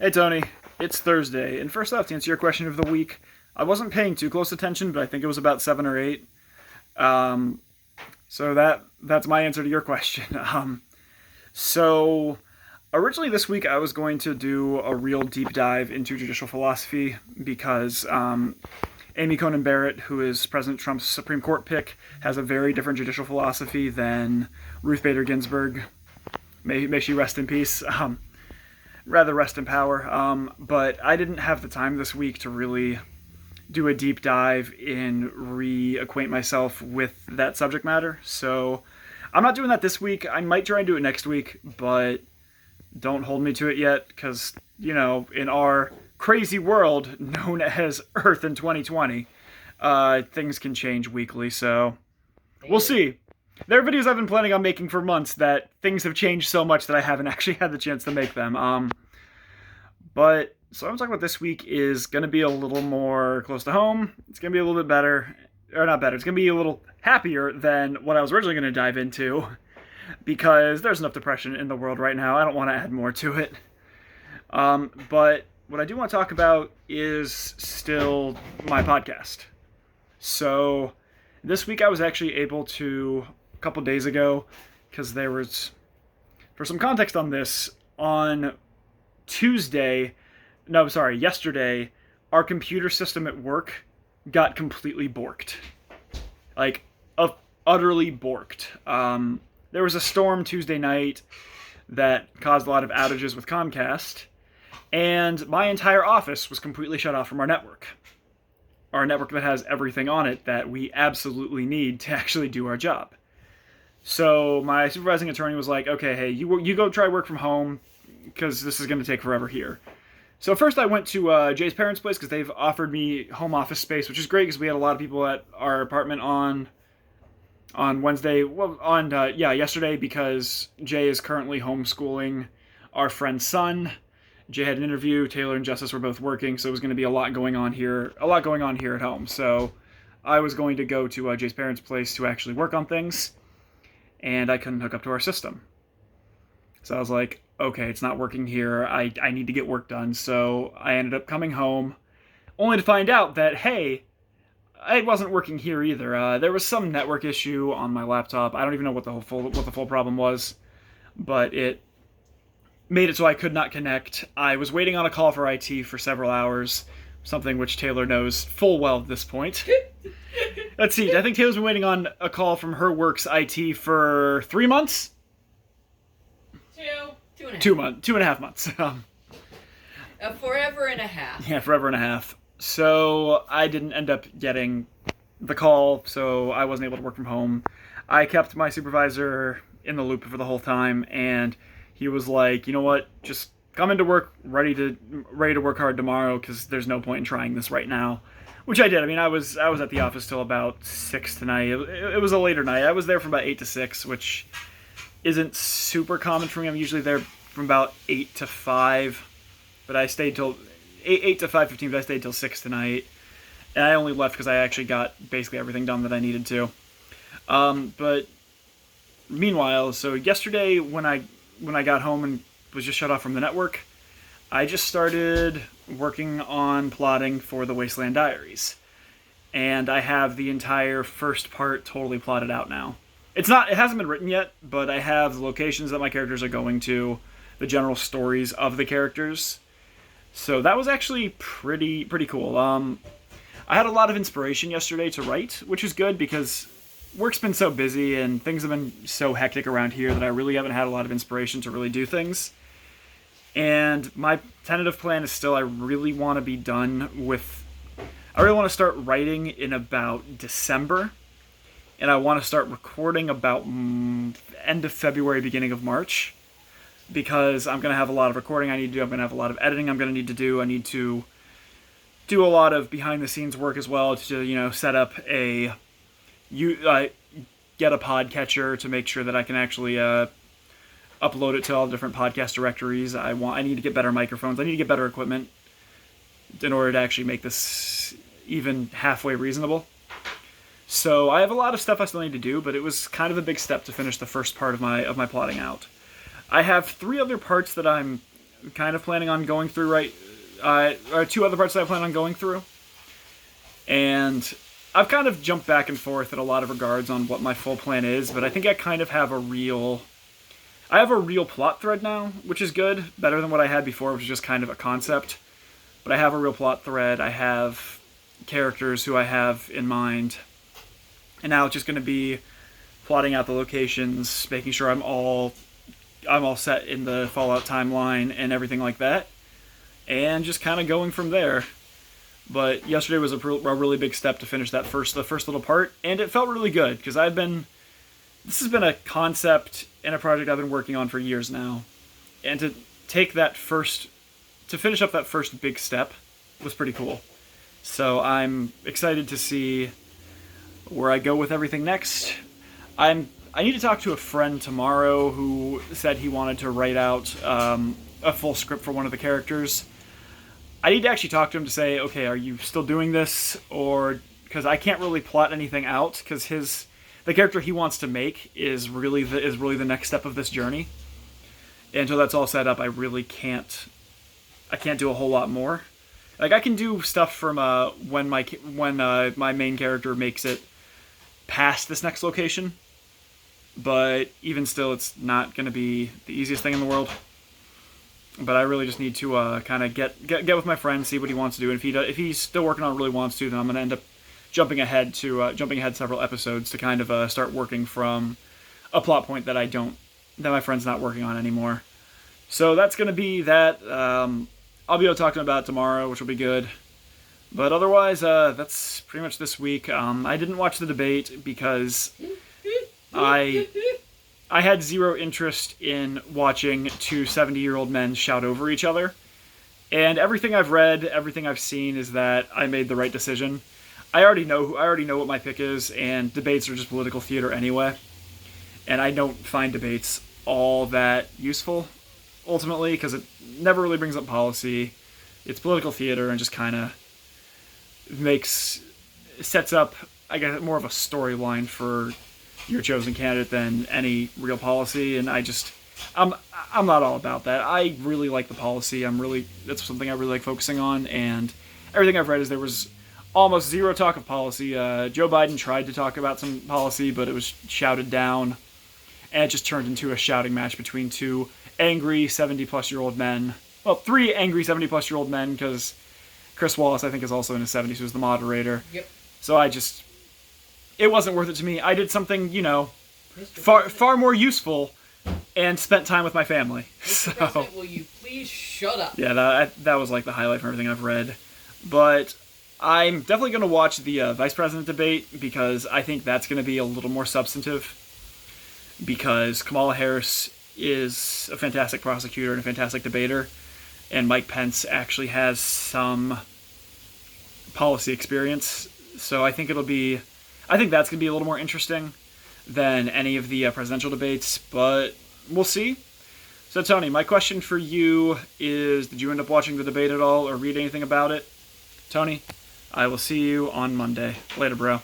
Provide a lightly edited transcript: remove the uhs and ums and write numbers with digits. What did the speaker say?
Hey Tony, it's Thursday, and first off, to answer your question of the week, I wasn't paying too close attention, but I think it was about 7 or 8. Um, so that's my answer to your question. So originally this week I was going to do a real deep dive into judicial philosophy because Amy Coney Barrett, who is President Trump's Supreme Court pick, has a very different judicial philosophy than Ruth Bader Ginsburg. May she rest in peace. Rather rest in power. But I didn't have the time this week to really do a deep dive and reacquaint myself with that subject matter. So I'm not doing that this week. I might try and do it next week, but don't hold me to it yet because, in our crazy world known as Earth in 2020, things can change weekly. So we'll see. There are videos I've been planning on making for months that things have changed so much that I haven't actually had the chance to make them. But so what I'm talking about this week is going to be a little more close to home. It's going to be a little bit better, or not better. It's going to be a little happier than what I was originally going to dive into because there's enough depression in the world right now. I don't want to add more to it. But what I do want to talk about is still my podcast. So this week I was actually able to, a couple days ago, because there was, for some context on this, on yesterday, our computer system at work got completely borked. Like, utterly borked. There was a storm Tuesday night that caused a lot of outages with Comcast, and my entire office was completely shut off from our network. Our network that has everything on it that we absolutely need to actually do our job. So my supervising attorney was like, okay, hey, you go try work from home because this is going to take forever here. So first I went to Jay's parents' place because they've offered me home office space, which is great because we had a lot of people at our apartment on Wednesday, yesterday, because Jay is currently homeschooling our friend's son. Jay had an interview, Taylor and Justice were both working, so it was going to be a lot going on here at home. So I was going to go to Jay's parents' place to actually work on things, and I couldn't hook up to our system. So I was like, okay, it's not working here. I need to get work done. So I ended up coming home, only to find out that, hey, it wasn't working here either. There was some network issue on my laptop. I don't even know what the full problem was, but it made it so I could not connect. I was waiting on a call for IT for several hours, something which Taylor knows full well at this point. Let's see, I think Taylor's been waiting on a call from her work's IT for 3 months? 2.5 months. Forever and a half. Yeah, forever and a half. So I didn't end up getting the call, so I wasn't able to work from home. I kept my supervisor in the loop for the whole time, and he was like, you know what, just come into work ready to work hard tomorrow because there's no point in trying this right now. Which I did. I mean, I was at the office till about 6 tonight. It was a later night. I was there from about 8 to 6, which isn't super common for me. I'm usually there from about 8 to 5, but I stayed till 8 to 5:15, but I stayed till 6 tonight. And I only left because I actually got basically everything done that I needed to. But meanwhile, so yesterday when I got home and was just shut off from the network, I just started working on plotting for the Wasteland Diaries. And I have the entire first part totally plotted out now. It hasn't been written yet, but I have the locations that my characters are going to, the general stories of the characters. So that was actually pretty cool. I had a lot of inspiration yesterday to write, which is good because work's been so busy and things have been so hectic around here that I really haven't had a lot of inspiration to really do things. And my tentative plan is still I really want to start writing in about December. And I want to start recording about end of February, beginning of March. Because I'm going to have a lot of recording I need to do. I'm going to have a lot of editing I'm going to need to do. I need to do a lot of behind-the-scenes work as well to, set up get a podcatcher to make sure that I can actually upload it to all the different podcast directories. I need to get better microphones. I need to get better equipment in order to actually make this even halfway reasonable. So I have a lot of stuff I still need to do, but it was kind of a big step to finish the first part of my plotting out. I have 3 other parts that I'm kind of planning on going through or 2 other parts that I plan on going through. And I've kind of jumped back and forth in a lot of regards on what my full plan is, but I think I kind of have a real plot thread now, which is good, better than what I had before, which was just kind of a concept. But I have a real plot thread, I have characters who I have in mind, and now it's just going to be plotting out the locations, making sure I'm all set in the Fallout timeline and everything like that, and just kind of going from there. But yesterday was a really big step to finish the first little part, and it felt really good, because this has been a concept and a project I've been working on for years now, and to finish up that first big step was pretty cool. So I'm excited to see where I go with everything next. I need to talk to a friend tomorrow who said he wanted to write out a full script for one of the characters. I need to actually talk to him to say, okay, are you still doing this? Or, because I can't really plot anything out, because the character he wants to make is really the next step of this journey. And until that's all set up, I can't do a whole lot more. Like, I can do stuff from when my main character makes it past this next location, but even still, it's not going to be the easiest thing in the world. But I really just need to kind of get with my friend, see what he wants to do. And if he's still working on it, really wants to, then I'm going to end up jumping ahead several episodes to kind of start working from a plot point that my friend's not working on anymore. So that's going to be that. I'll be able to talk to him about it tomorrow, which will be good. But otherwise, that's pretty much this week. I didn't watch the debate because I had zero interest in watching 2 70-year-old men shout over each other. And everything I've read, everything I've seen is that I made the right decision. I already know what my pick is, and debates are just political theater anyway. And I don't find debates all that useful, ultimately, because it never really brings up policy. It's political theater and just kind of sets up, I guess, more of a storyline for your chosen candidate than any real policy, and I'm not all about that. I really like the policy. That's something I really like focusing on, and everything I've read is there was almost zero talk of policy. Joe Biden tried to talk about some policy, but it was shouted down, and it just turned into a shouting match between 2 angry 70-plus-year-old men. Well, 3 angry 70-plus-year-old men, because Chris Wallace, I think, is also in his 70s, who's the moderator. Yep. So it wasn't worth it to me. I did something, far more useful, and spent time with my family. Mr. President, will you please shut up? Yeah, that was like the highlight from everything I've read. But I'm definitely going to watch the vice president debate, because I think that's going to be a little more substantive. Because Kamala Harris is a fantastic prosecutor and a fantastic debater, and Mike Pence actually has some policy experience. So I think that's going to be a little more interesting than any of the presidential debates, but we'll see. So Tony, my question for you is, did you end up watching the debate at all or read anything about it? Tony, I will see you on Monday. Later, bro.